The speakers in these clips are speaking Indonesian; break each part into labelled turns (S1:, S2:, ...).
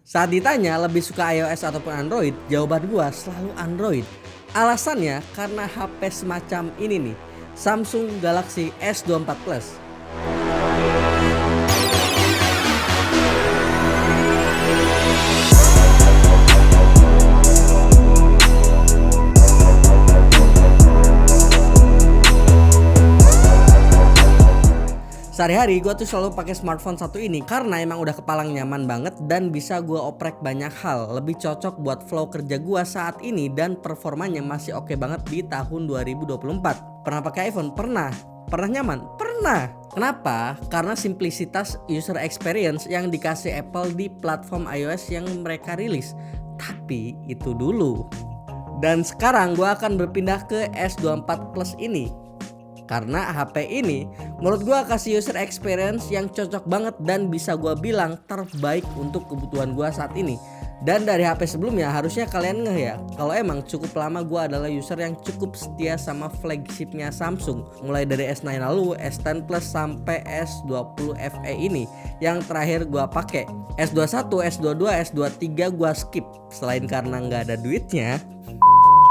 S1: Saat ditanya lebih suka iOS ataupun Android, jawaban gua selalu Android. Alasannya karena HP semacam ini nih, Samsung Galaxy S24 Plus. Sehari-hari gue tuh selalu pakai smartphone satu ini karena emang udah kepalang nyaman banget dan bisa gue oprek banyak hal. Lebih cocok buat flow kerja gue saat ini dan performanya masih oke banget di tahun 2024. Pernah pakai iPhone? Pernah. Pernah nyaman? Pernah. Kenapa? Karena simplicitas user experience yang dikasih Apple di platform iOS yang mereka rilis. Tapi itu dulu. Dan sekarang gue akan berpindah ke S24 Plus ini. Karena HP ini menurut gue kasih user experience yang cocok banget dan bisa gue bilang terbaik untuk kebutuhan gue saat ini. Dan dari HP sebelumnya harusnya kalian ngeh ya, kalau emang cukup lama gue adalah user yang cukup setia sama flagshipnya Samsung. Mulai dari S9 lalu, S10 Plus sampai S20 FE ini yang terakhir gue pakai. S21, S22, S23 gue skip selain karena nggak ada duitnya.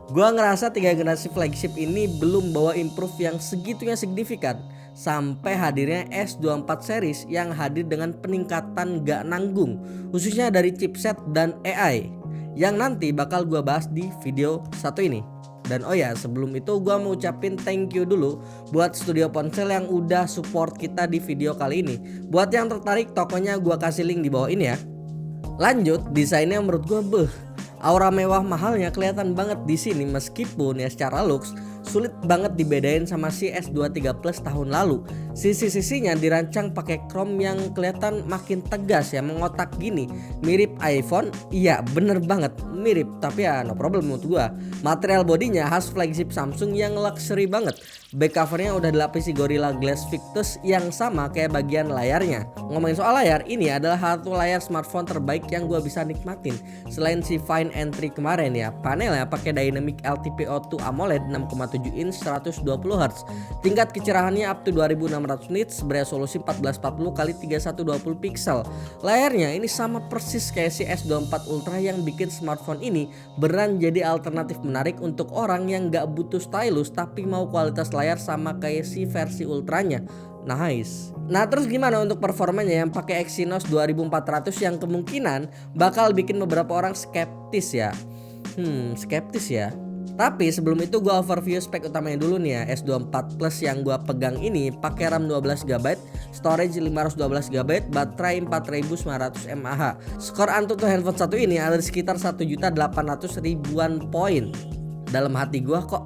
S1: Gua ngerasa 3 generasi flagship ini belum bawa improve yang segitunya signifikan sampai hadirnya S24 series yang hadir dengan peningkatan gak nanggung khususnya dari chipset dan AI yang nanti bakal gua bahas di video satu ini. Dan oh ya, sebelum itu gua mau ucapin thank you dulu buat Studio Ponsel yang udah support kita di video kali ini. Buat yang tertarik, tokonya gua kasih link di bawah ini ya. Lanjut, desainnya menurut gua aura mewah mahalnya kelihatan banget di sini meskipun ya secara looks sulit banget dibedain sama si S23 Plus tahun lalu. Sisi-sisinya dirancang pakai chrome yang kelihatan makin tegas ya, mengotak gini. Mirip iPhone, iya bener banget mirip, tapi ya no problem menurut gua. Material bodinya khas flagship Samsung yang luxury banget. Back covernya udah dilapisi Gorilla Glass Victus yang sama kayak bagian layarnya. Ngomongin soal layar, ini adalah satu layar smartphone terbaik yang gua bisa nikmatin. Selain si Fine Entry kemarin ya, panelnya pakai Dynamic LTPO2 AMOLED 6,7 inch 120Hz. Tingkat kecerahannya up to 2600 nits beresolusi 1440x3120 pixel. Layarnya ini sama persis kayak si S24 Ultra yang bikin smartphone ini beneran jadi alternatif menarik untuk orang yang gak butuh stylus tapi mau kualitas layar sama kayak si versi ultranya. Nice. Nah terus gimana untuk performanya yang pakai Exynos 2400 yang kemungkinan bakal bikin beberapa orang skeptis ya. Skeptis ya. Tapi sebelum itu gue overview spek utamanya dulu nih ya. S24 Plus yang gue pegang ini pakai RAM 12GB, storage 512GB, baterai 4900 mAh. Skor Antutu handphone satu ini ada di sekitar 1.800.000-an poin. Dalam hati gue kok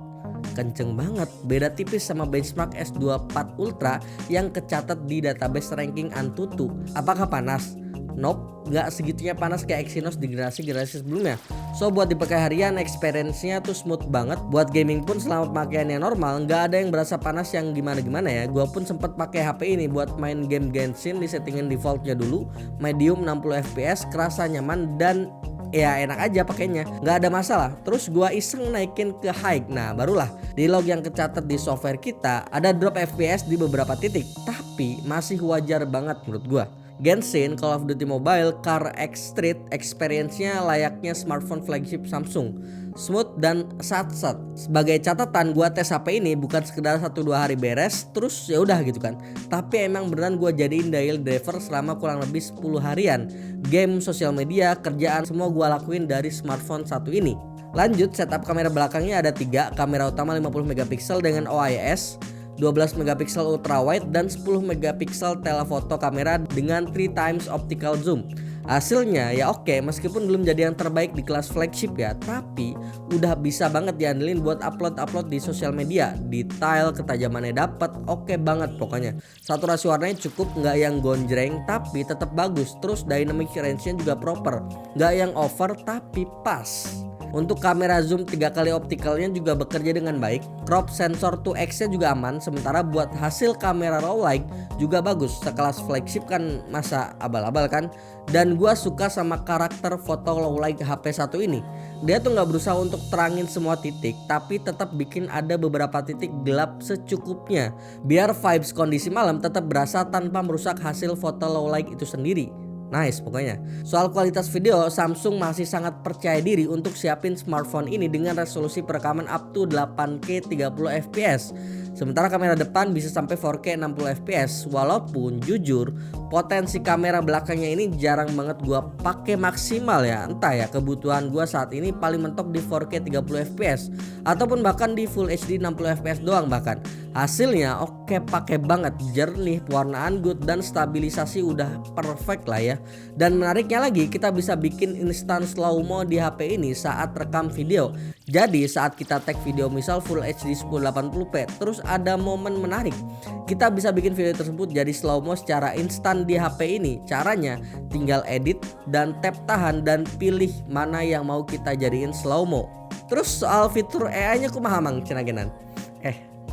S1: kenceng banget, beda tipis sama benchmark S24 Ultra yang kecatat di database ranking Antutu. Apakah panas? Nope, gak segitunya panas kayak Exynos di generasi sebelumnya. So buat dipakai harian, experience-nya tuh smooth banget. Buat gaming pun selama pemakaiannya normal, gak ada yang berasa panas yang gimana-gimana ya. Gua pun sempet pakai HP ini buat main game Genshin di settingan defaultnya dulu, medium 60fps, kerasa nyaman dan ya enak aja pakainya, nggak ada masalah. Terus gua iseng naikin ke high, nah barulah di log yang kecatat di software kita ada drop FPS di beberapa titik, tapi masih wajar banget menurut gua. Genshin, Call of Duty Mobile, Car X Street experience-nya layaknya smartphone flagship Samsung, smooth dan sat-sat. Sebagai catatan, gua tes HP ini bukan sekedar 1-2 hari beres terus ya udah gitu kan, tapi emang beneran gua jadiin daily driver selama kurang lebih 10 harian. Game, sosial media, kerjaan semua gua lakuin dari smartphone satu ini. Lanjut, setup kamera belakangnya ada 3, kamera utama 50MP dengan OIS, 12MP ultra wide dan 10MP telephoto kamera dengan 3x optical zoom. Hasilnya ya oke, meskipun belum jadi yang terbaik di kelas flagship ya, tapi udah bisa banget diandelin buat upload di sosial media. Detail, ketajamannya dapet, oke banget pokoknya. Saturasi warnanya cukup, nggak yang gonjreng tapi tetap bagus. Terus dynamic range-nya juga proper, nggak yang over tapi pas. Untuk kamera zoom 3 kali optikalnya juga bekerja dengan baik. Crop sensor 2x nya juga aman. Sementara buat hasil kamera raw light juga bagus. Sekelas flagship kan masa abal-abal kan. Dan gua suka sama karakter foto low light HP satu ini. Dia tuh gak berusaha untuk terangin semua titik, tapi tetap bikin ada beberapa titik gelap secukupnya, biar vibes kondisi malam tetap berasa tanpa merusak hasil foto low light itu sendiri. Nice pokoknya. Soal kualitas video, Samsung masih sangat percaya diri untuk siapin smartphone ini dengan resolusi perekaman up to 8K 30 fps. Sementara kamera depan bisa sampai 4K 60 fps. Walaupun jujur, potensi kamera belakangnya ini jarang banget gua pakai maksimal ya. Entah ya, kebutuhan gua saat ini paling mentok di 4K 30 fps ataupun bahkan di Full HD 60 fps doang bahkan. Hasilnya oke, pakai banget, jernih, pewarnaan good, dan stabilisasi udah perfect lah ya. Dan menariknya lagi, kita bisa bikin instant slow-mo di HP ini saat rekam video. Jadi saat kita tag video misal Full HD 1080p, terus ada momen menarik, kita bisa bikin video tersebut jadi slow-mo secara instan di HP ini. Caranya tinggal edit dan tap tahan dan pilih mana yang mau kita jadiin slow-mo. Terus soal fitur AI-nya kumaha mang cenah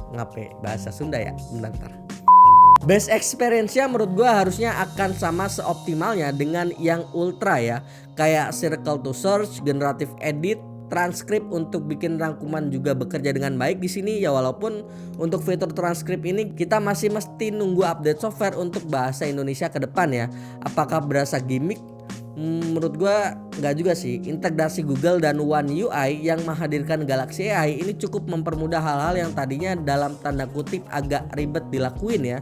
S1: ngapain bahasa Sunda ya, bentar. Best experience-nya menurut gua harusnya akan sama seoptimalnya dengan yang ultra ya. Kayak circle to search, generative edit, transkrip untuk bikin rangkuman juga bekerja dengan baik di sini ya. Walaupun untuk fitur transkrip ini kita masih mesti nunggu update software untuk bahasa Indonesia ke depan ya. Apakah berasa gimmick? Menurut gua nggak juga sih. Integrasi Google dan One UI yang menghadirkan Galaxy AI ini cukup mempermudah hal-hal yang tadinya dalam tanda kutip agak ribet dilakuin ya.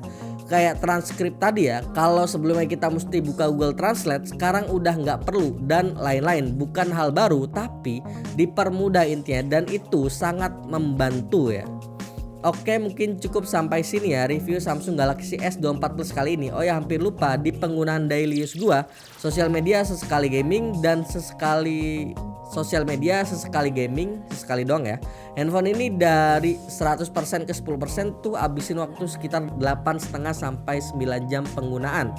S1: Kayak transkrip tadi ya, kalau sebelumnya kita mesti buka Google Translate, sekarang udah nggak perlu dan lain-lain. Bukan hal baru tapi dipermudah intinya, dan itu sangat membantu ya. Oke, mungkin cukup sampai sini ya review Samsung Galaxy S24 Plus kali ini. Oh ya, hampir lupa, di penggunaan daily use gua, sosial media sesekali gaming dan sesekali gaming, sesekali doang ya. Handphone ini dari 100% ke 10% tuh abisin waktu sekitar 8,5 sampai 9 jam penggunaan.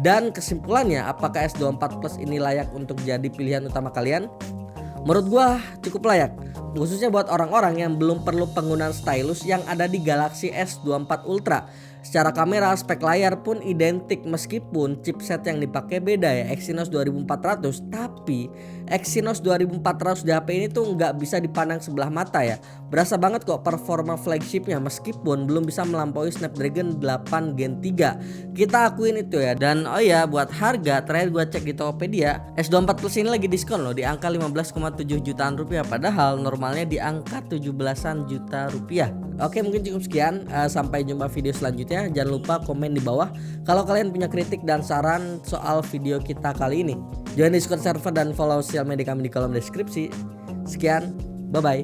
S1: Dan kesimpulannya, apakah S24 Plus ini layak untuk jadi pilihan utama kalian? Menurut gua cukup layak, khususnya buat orang-orang yang belum perlu penggunaan stylus yang ada di Galaxy S24 Ultra. Secara kamera, spek layar pun identik meskipun chipset yang dipakai beda ya, Exynos 2400. Tapi Exynos 2400 di HP ini tuh nggak bisa dipandang sebelah mata ya. Berasa banget kok performa flagshipnya meskipun belum bisa melampaui Snapdragon 8 Gen 3. Kita akuin itu ya. Dan oh ya, buat harga, terakhir gua cek di Tokopedia, S24 Plus ini lagi diskon loh di angka 15,7 jutaan rupiah, padahal normalnya di angka 17-an juta rupiah. Oke, mungkin cukup sekian. Sampai jumpa video selanjutnya. Jangan lupa komen di bawah kalau kalian punya kritik dan saran soal video kita kali ini. Join Discord server dan follow sosial media kami di kolom deskripsi. Sekian, bye bye.